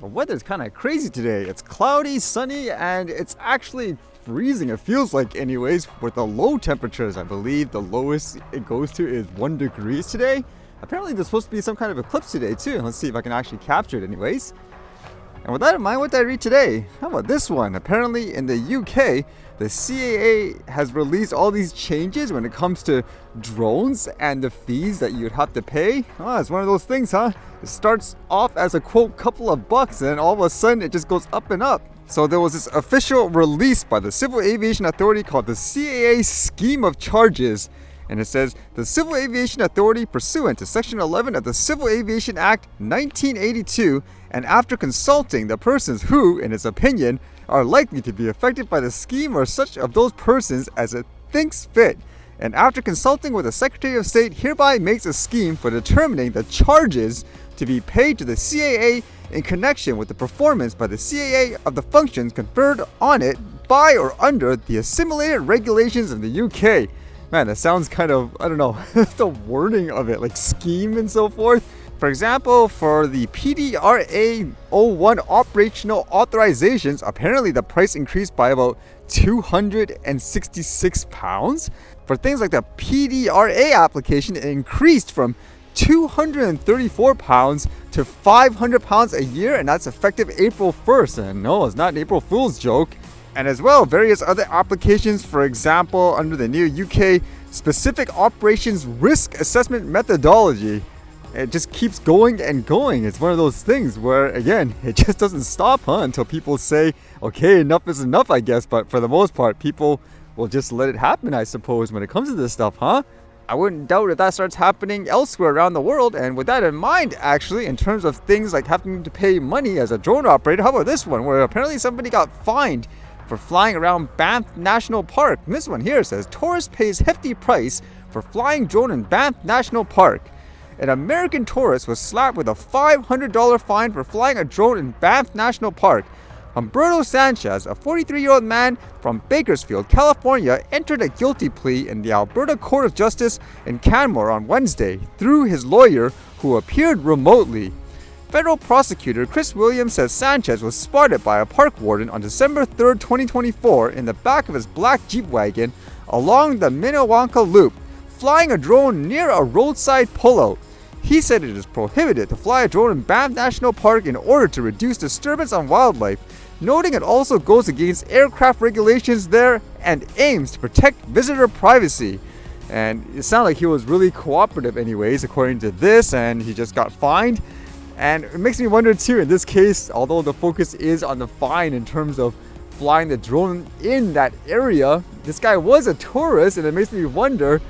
The weather's kind of crazy today. It's cloudy, sunny, and it's actually freezing. It feels like anyways, with the low temperatures. I believe the lowest it goes to is 1 degree today. Apparently there's supposed to be some kind of eclipse today too. Let's see if I can actually capture it anyways. And with that in mind, what did I read today? How about this one? Apparently in the UK, the CAA has released all these changes when it comes to drones and the fees that you'd have to pay. Oh, it's one of those things, huh? It starts off as a quote couple of bucks and then all of a sudden it just goes up and up. So there was this official release by the Civil Aviation Authority called the CAA Scheme of Charges. And it says, the Civil Aviation Authority, pursuant to Section 11 of the Civil Aviation Act 1982, and after consulting the persons who, in its opinion, are likely to be affected by the scheme or such of those persons as it thinks fit, and after consulting with the Secretary of State, hereby makes a scheme for determining the charges to be paid to the CAA in connection with the performance by the CAA of the functions conferred on it by or under the assimilated regulations of the UK. Man, that sounds kind of, I don't know, the wording of it, like scheme and so forth. For example, for the PDRA 01 operational authorizations, apparently the price increased by about £266. For things like the PDRA application, it increased from £234 to £500 a year, and that's effective April 1st. And no, it's not an April Fool's joke. And as well, various other applications, for example, under the new UK Specific Operations Risk Assessment Methodology. It just keeps going and going. It's one of those things where, again, it just doesn't stop, until people say, okay, enough is enough, I guess. But for the most part, people will just let it happen, I suppose, when it comes to this stuff, huh? I wouldn't doubt if that starts happening elsewhere around the world. And with that in mind, actually, in terms of things like having to pay money as a drone operator, how about this one, where apparently somebody got fined for flying around Banff National Park. And this one here says, tourist pays hefty price for flying drone in Banff National Park. An American tourist was slapped with a $500 fine for flying a drone in Banff National Park. Humberto Sanchez, a 43-year-old man from Bakersfield, California, entered a guilty plea in the Alberta Court of Justice in Canmore on Wednesday through his lawyer, who appeared remotely. Federal prosecutor Chris Williams says Sanchez was spotted by a park warden on December 3, 2024 in the back of his black Jeep wagon along the Minnewanka Loop, flying a drone near a roadside pullout. He said it is prohibited to fly a drone in Banff National Park in order to reduce disturbance on wildlife, noting it also goes against aircraft regulations there and aims to protect visitor privacy. And it sounded like he was really cooperative anyways, according to this, and he just got fined. And it makes me wonder too, in this case, although the focus is on the fine in terms of flying the drone in that area, this guy was a tourist, and it makes me wonder,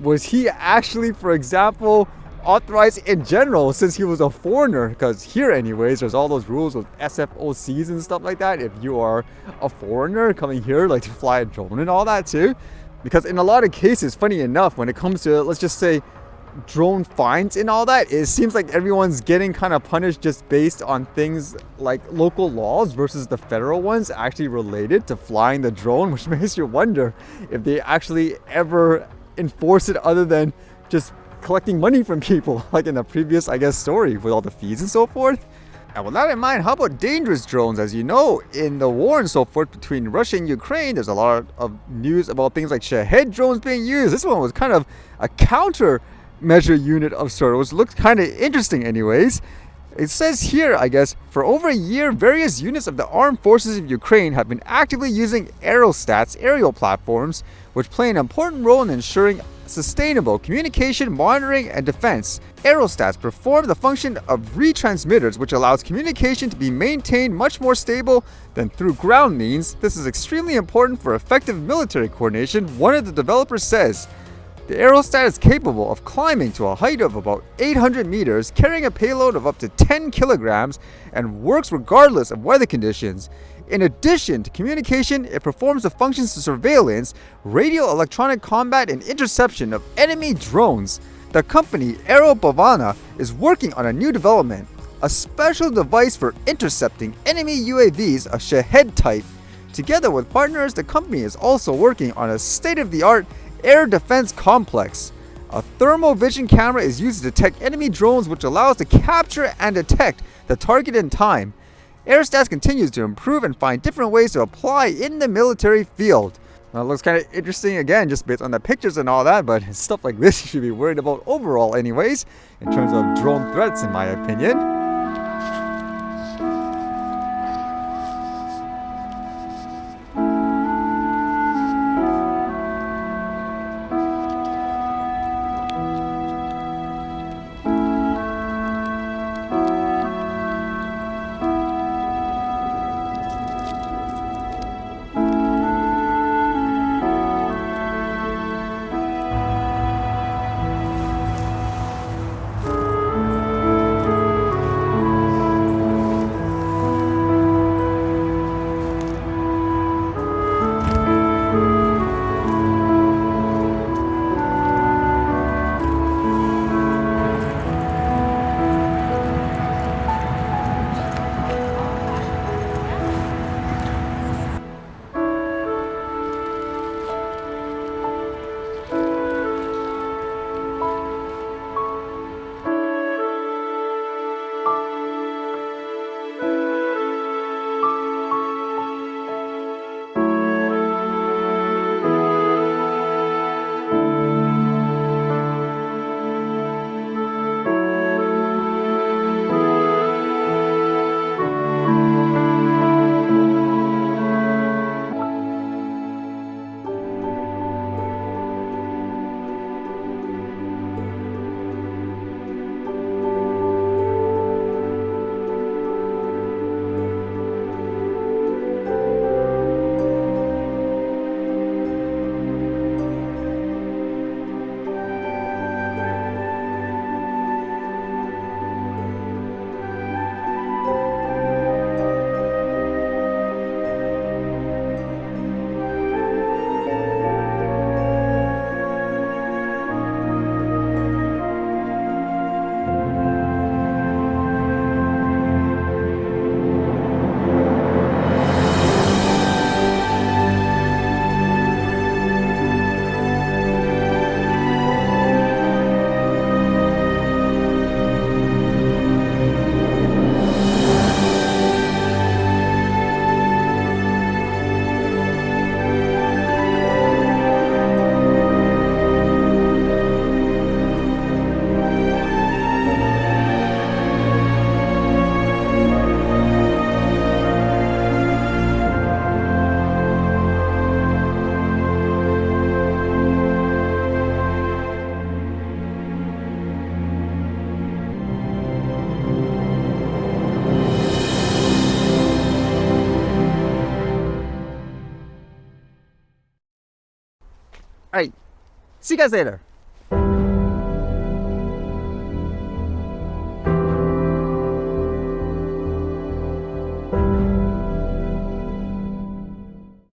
was he actually, for example, authorized in general since he was a foreigner? Because here anyways, there's all those rules with SFOCs and stuff like that if you are a foreigner coming here, like to fly a drone and all that too. Because in a lot of cases, funny enough, when it comes to, let's just say, drone fines and all that, it seems like everyone's getting kind of punished just based on things like local laws versus the federal ones actually related to flying the drone, which makes you wonder if they actually ever enforce it other than just collecting money from people, like in the previous, I guess, story with all the fees and so forth. And with that in mind, how about dangerous drones? As you know, in the war and so forth between Russia and Ukraine, there's a lot of news about things like Shahed drones being used. This one was kind of a countermeasure unit of sort, which looked kind of interesting anyways. It says here, I guess, for over a year, various units of the armed forces of Ukraine have been actively using aerostats, aerial platforms, which play an important role in ensuring sustainable communication, monitoring, and defense. Aerostats perform the function of retransmitters, which allows communication to be maintained much more stable than through ground means. This is extremely important for effective military coordination, one of the developers says. The aerostat is capable of climbing to a height of about 800 meters, carrying a payload of up to 10 kilograms, and works regardless of weather conditions. In addition to communication, it performs the functions of surveillance, radio electronic combat, and interception of enemy drones. The company Aero Bavovna is working on a new development, a special device for intercepting enemy UAVs of Shahed type. Together with partners, the company is also working on a state-of-the-art air defense complex. A thermal vision camera is used to detect enemy drones, which allows to capture and detect the target in time, aerostats continues to improve and find different ways to apply in the military field. Well, it looks kind of interesting again, just based on the pictures and all that, but stuff like this you should be worried about overall anyways, in terms of drone threats in my opinion. Alright, see you guys later.